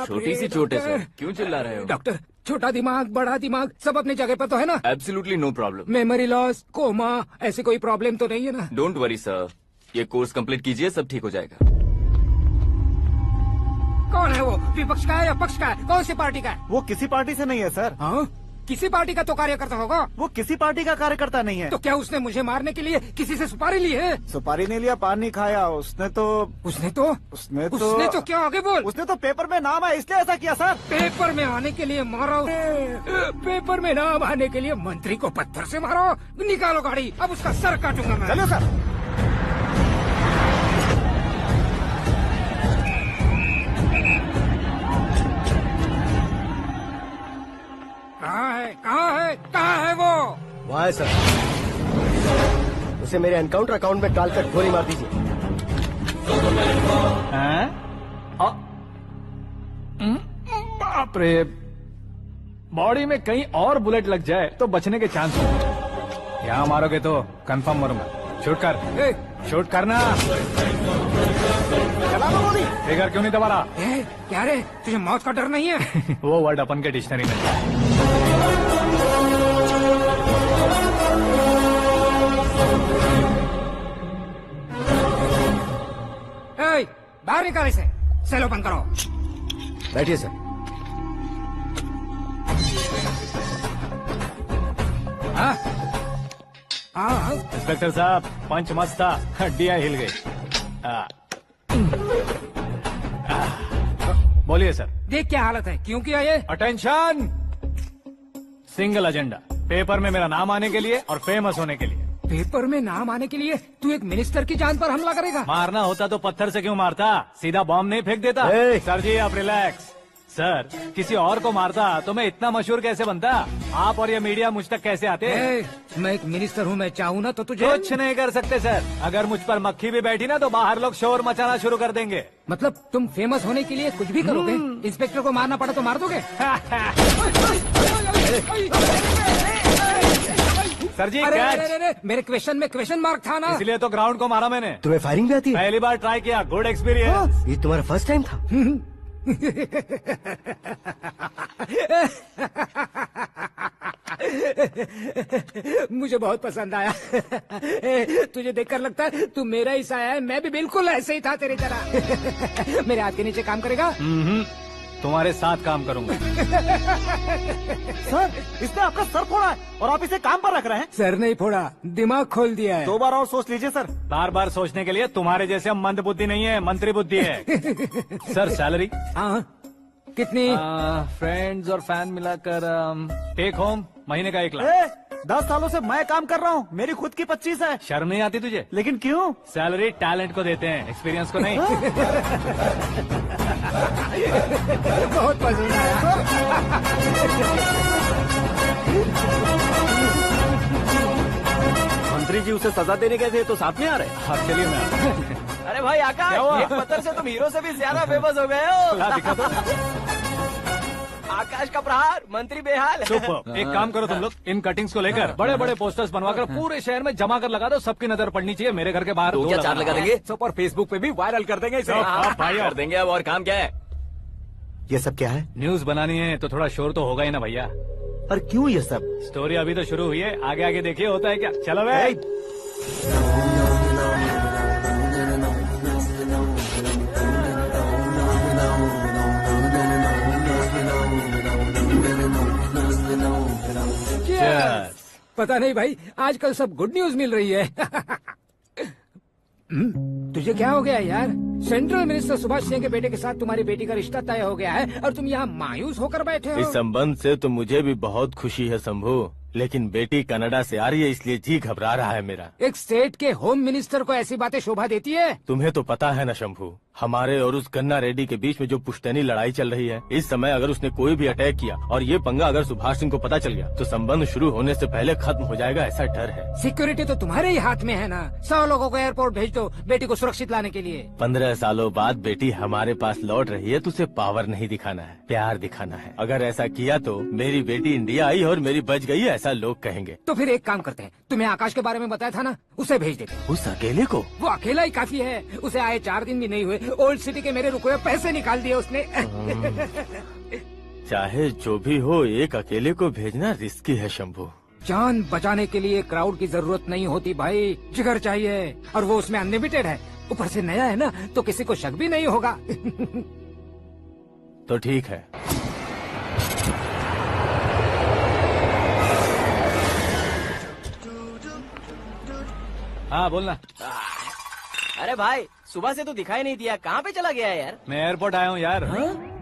छोटी सी चोट है सर, क्यों चिल्ला रहे हो? डॉक्टर, छोटा दिमाग बड़ा दिमाग सब अपनी जगह पर तो है ना? Absolutely no problem. Memory loss, coma, ऐसी कोई प्रॉब्लम तो नहीं है ना? डोंट वरी सर, ये कोर्स कंप्लीट कीजिए, सब ठीक हो जाएगा। कौन है वो? विपक्ष का है या पक्ष का है? कौन सी पार्टी का है? वो किसी पार्टी से नहीं है सर। हाँ? किसी पार्टी का तो कार्यकर्ता होगा। वो किसी पार्टी का कार्यकर्ता नहीं है। तो क्या उसने मुझे मारने के लिए किसी से सुपारी ली है? सुपारी नहीं लिया, पान नहीं खाया। उसने तो क्या आगे बोल? उसने तो पेपर में नाम है इसलिए ऐसा किया सर। पेपर में आने के लिए मारा? पेपर में नाम आने के लिए मंत्री को पत्थर से मारो? निकालो गाड़ी, अब उसका सर काटूंगा मैं। चलो सर। कहाँ है वो? वहाँ है सर। उसे मेरे एनकाउंटर अकाउंट में डालकर गोली मार दीजिए। बाप रे, बॉडी में कहीं और बुलेट लग जाए तो बचने के चांस हो। यहाँ मारोगे तो कंफर्म मरूंगा। शूट कर, शूट करना। चला दो गोली। फिगर क्यों नहीं दबा रहा? क्या रे, तुझे मौत का डर नहीं है? वो वर्ड अपन के डिक्शनरी में। बाहर निकाल इसे, सेल ओपन करो। बैठिए सर। इंस्पेक्टर साहब, पंच मस्त था, हड्डियां हिल गई। बोलिए सर। देख क्या हालत है, क्यों किया ये? अटेंशन, सिंगल एजेंडा, पेपर में मेरा नाम आने के लिए और फेमस होने के लिए। पेपर में नाम आने के लिए तू एक मिनिस्टर की जान पर हमला करेगा? मारना होता तो पत्थर से क्यों मारता, सीधा बॉम्ब नहीं फेंक देता। सर जी आप रिलैक्स। सर, किसी और को मारता तो मैं इतना मशहूर कैसे बनता? आप और ये मीडिया मुझ तक कैसे आते? मैं एक मिनिस्टर हूँ, मैं चाहूँ ना तो तुझे कुछ नहीं कर सकते सर। अगर मुझ पर मक्खी भी बैठी ना तो बाहर लोग शोर मचाना शुरू कर देंगे। मतलब तुम फेमस होने के लिए कुछ भी करोगे? इंस्पेक्टर को मारना पड़ा तो मार दोगे? सर जी अरे, मेरे क्वेश्चन में क्वेश्चन मार्क था ना, इसलिए तो ग्राउंड को मारा मैंने। तुम्हें फायरिंग भी आती है? पहली बार ट्राई किया, गुड एक्सपीरियंस। ये तुम्हारा फर्स्ट टाइम था? मुझे बहुत पसंद आया। तुझे देखकर लगता है तू मेरा ही साया है। मैं भी बिल्कुल ऐसे ही था तेरी तरह। मेरे हाथ के नीचे काम करेगा? तुम्हारे साथ काम करूंगा। सर, इसने आपका सर फोड़ा है और आप इसे काम पर रख रहे हैं? सर नहीं फोड़ा, दिमाग खोल दिया है। 2 बार और सोच लीजिए सर। बार बार सोचने के लिए तुम्हारे जैसे मंद बुद्धि नहीं है, मंत्री बुद्धि है। Sir salary? हाँ, कितनी? फ्रेंड्स और फैन मिलाकर टेक होम महीने का 1 लाख। 10 सालों से मैं काम कर रहा हूँ, मेरी खुद की 25 है। शर्म नहीं आती तुझे? लेकिन क्यों? सैलरी टैलेंट को देते हैं, एक्सपीरियंस को नहीं। बहुत पसंद आया। मंत्री जी उसे सजा देने गए थे तो साथ में आ रहे? हाँ चलिए मैं। अरे भाई आकाश, एक पत्थर से तुम हीरो से भी ज्यादा फेमस हो गए हो। दिखा तो। आकाश का प्रहार, मंत्री बेहाल। सुपर। एक काम करो तुम लोग, इन कटिंग्स को लेकर बड़े बड़े पोस्टर्स बनवाकर पूरे शहर में जमा कर लगा दो। सबकी नजर पड़नी चाहिए। मेरे घर के बाहर 2 या 4 लगा देंगे। और फेसबुक पे भी वायरल कर देंगे इसे। भाई कर देंगे। अब और काम क्या है? ये सब क्या है? न्यूज बनानी है तो थोड़ा शोर तो होगा ही ना भैया। और क्यों ये सब? स्टोरी अभी तो शुरू हुई है, आगे आगे देखिए होता है क्या। चलो भाई। पता नहीं भाई, आजकल सब गुड न्यूज मिल रही है। तुझे क्या हो गया यार? सेंट्रल मिनिस्टर सुभाष सिंह के बेटे के साथ तुम्हारी बेटी का रिश्ता तय हो गया है और तुम यहाँ मायूस होकर बैठे हो। इस संबंध से तो मुझे भी बहुत खुशी है शंभू, लेकिन बेटी कनाडा से आ रही है इसलिए जी घबरा रहा है मेरा। एक स्टेट के होम मिनिस्टर को ऐसी बातें शोभा देती है? तुम्हें तो पता है ना शंभू, हमारे और उस गन्ना रेड्डी के बीच में जो पुश्तैनी लड़ाई चल रही है। इस समय अगर उसने कोई भी अटैक किया और ये पंगा अगर सुभाष सिंह को पता चल गया तो संबंध शुरू होने से पहले खत्म हो जाएगा, ऐसा डर है। सिक्योरिटी तो तुम्हारे ही हाथ में है ना। 100 लोगों को एयरपोर्ट भेज दो बेटी को सुरक्षित लाने के लिए। 15 सालों बाद बेटी हमारे पास लौट रही है तो उसे पावर नहीं दिखाना है, प्यार दिखाना है। अगर ऐसा किया तो मेरी बेटी इंडिया आई और मेरी बच गई, ऐसा लोग कहेंगे। तो फिर एक काम करते हैं, तुम्हें आकाश के बारे में बताया था ना, उसे भेज देते हैं। उस अकेले को? वो अकेला ही काफी है। उसे आए 4 दिन भी नहीं हुए ओल्ड सिटी के मेरे रुके हुए पैसे निकाल दिए उसने। चाहे जो भी हो, एक अकेले को भेजना रिस्की है शंभू। जान बचाने के लिए क्राउड की जरूरत नहीं होती भाई, जिगर चाहिए, और वो उसमें अनलिमिटेड है। ऊपर से नया है ना, तो किसी को शक भी नहीं होगा। तो ठीक है। हाँ बोलना। अरे भाई, सुबह से तो दिखाई नहीं दिया, कहाँ पे चला गया है यार? मैं एयरपोर्ट आया हूँ यार।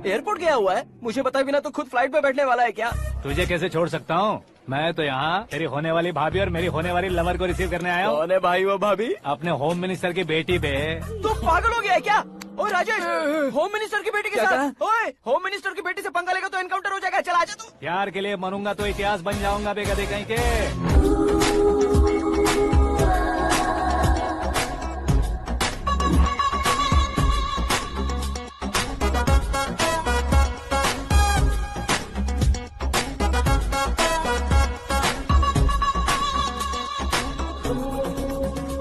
एयरपोर्ट गया हुआ है? मुझे बताए बिना तो खुद फ्लाइट पे बैठने वाला है क्या? तुझे कैसे छोड़ सकता हूँ? मैं तो यहाँ तेरी होने वाली भाभी और मेरी होने वाली लवर को रिसीव करने आया हूँ। कौन है भाई वो भाभी? अपने होम मिनिस्टर की बेटी पे। तो पागल हो गया है क्या? ओए राजेश, होम मिनिस्टर की बेटी के क्या साथ? ओए, होम मिनिस्टर की बेटी से पंगा लेगा तो एनकाउंटर हो जाएगा। चल आजा तू। प्यार के लिए मरूंगा तो इतिहास बन जाऊंगा बेगदे कहीं के।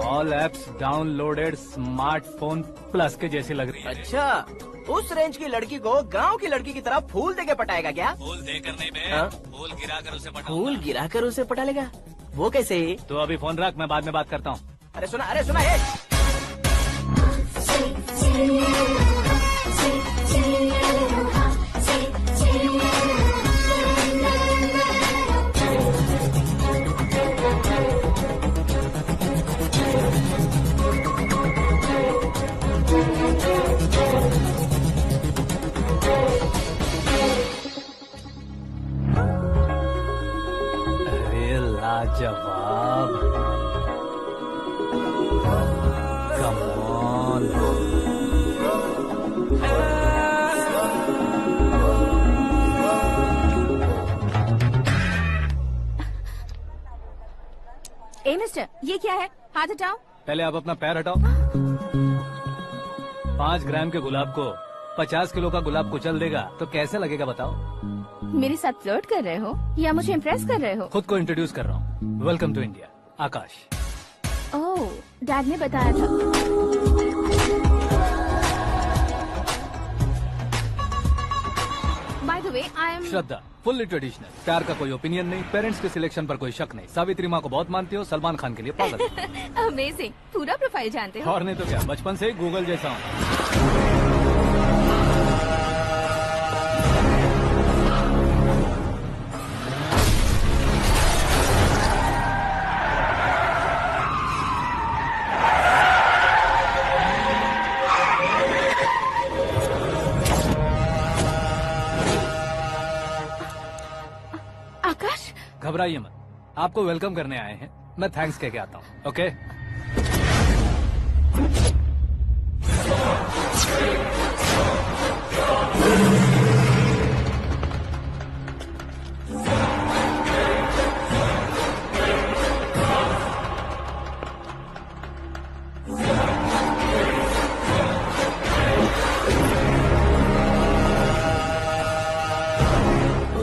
All apps downloaded smartphone plus के जैसी लग रही है। अच्छा, उस रेंज की लड़की को गांव की लड़की की तरह फूल देके पटाएगा क्या? फूल देकर नहीं बे, हाँ? फूल गिराकर उसे फूल गिराकर उसे पटा लेगा? वो कैसे? तो अभी फोन रख, मैं बाद में बात करता हूँ। अरे सुना ये। अरे लाजवाब, कम ऑन। ए मिस्टर, ये क्या है? हाथ हटाओ। पहले आप अपना पैर हटाओ। 5 ग्राम के गुलाब को 50 किलो का गुलाब कुचल देगा तो कैसे लगेगा बताओ? मेरे साथ फ्लर्ट कर रहे हो या मुझे इम्प्रेस कर रहे हो? खुद को इंट्रोड्यूस कर रहा हूँ। Welcome to India, Akash. Oh, dad ने बताया था। By the way, I am Shraddha, fully traditional. प्यार का कोई ओपिनियन नहीं, पेरेंट्स के सिलेक्शन पर कोई शक नहीं। सावित्री माँ को बहुत मानती हो, सलमान खान के लिए पागल। अमेजिंग, पूरा प्रोफाइल जानते हो। और नहीं तो क्या, बचपन से ही गूगल जैसा हूँ। आकाश, घबराइए मत, आपको वेलकम करने आए हैं। मैं थैंक्स कह के आता हूँ। ओके?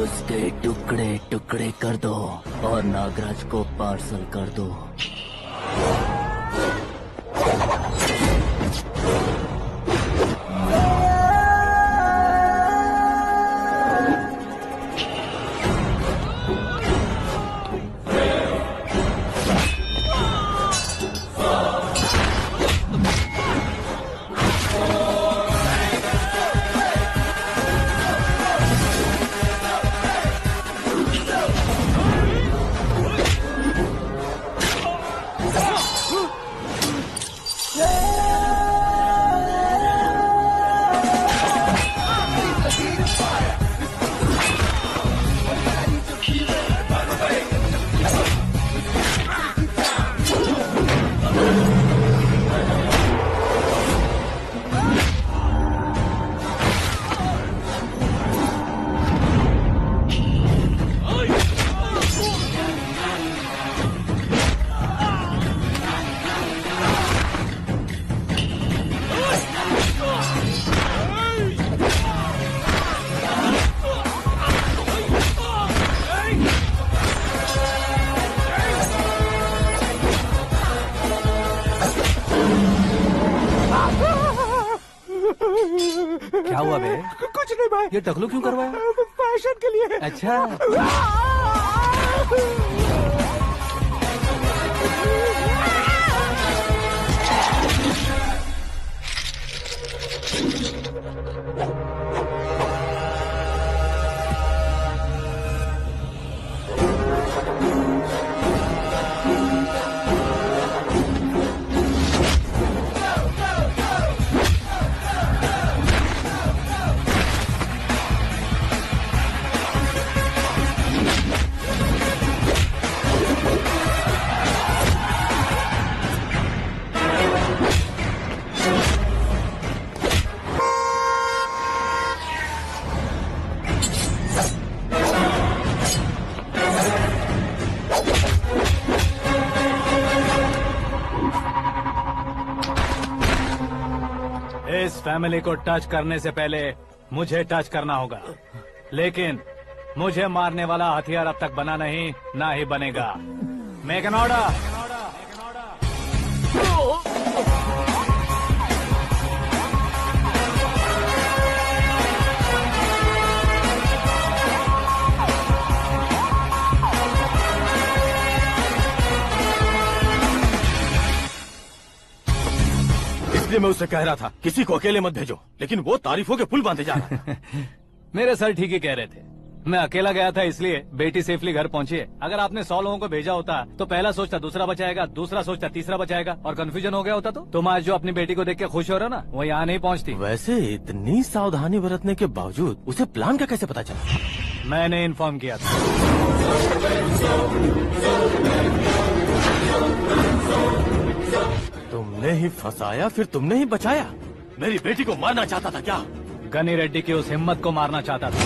उसके टुकड़े टुकड़े कर दो और नागराज को पार्सल कर दो। क्या हुआ बे? कुछ नहीं भाई, ये टकलू क्यों करवाया? फैशन के लिए। अच्छा, इस फैमिली को टच करने से पहले मुझे टच करना होगा, लेकिन मुझे मारने वाला हथियार अब तक बना नहीं, ना ही बनेगा। Make an order. इसलिए मैं उससे कह रहा था किसी को अकेले मत भेजो, लेकिन वो तारीफों के पुल बांधे जा रहा है। मेरे सर ठीक ही कह रहे थे। मैं अकेला गया था इसलिए बेटी सेफली घर पहुंची है। अगर आपने 100 लोगों को भेजा होता तो पहला सोचता दूसरा बचाएगा, दूसरा सोचता तीसरा बचाएगा, और कंफ्यूजन हो गया होता तो तुम आज जो अपनी बेटी को देख के खुश हो रहे हो ना, वो यहाँ नहीं पहुँचती। वैसे इतनी सावधानी बरतने के बावजूद उसे प्लान का कैसे पता चला? मैंने इन्फॉर्म किया था। तुमने ही फंसाया, फिर तुमने ही बचाया। मेरी बेटी को मारना चाहता था क्या? गनी रेड्डी की उस हिम्मत को मारना चाहता था।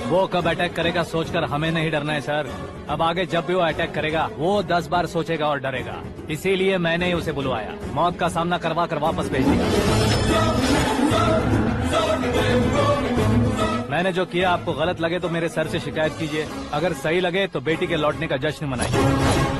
वो कब अटैक करेगा सोचकर हमें नहीं डरना है सर। अब आगे जब भी वो अटैक करेगा वो 10 बार सोचेगा और डरेगा। इसीलिए मैंने ही उसे बुलवाया। मौत का सामना करवा कर वापस भेज दिया। मैंने जो किया आपको गलत लगे तो मेरे सर से शिकायत कीजिए, अगर सही लगे तो बेटी के लौटने का जश्न मनाइए।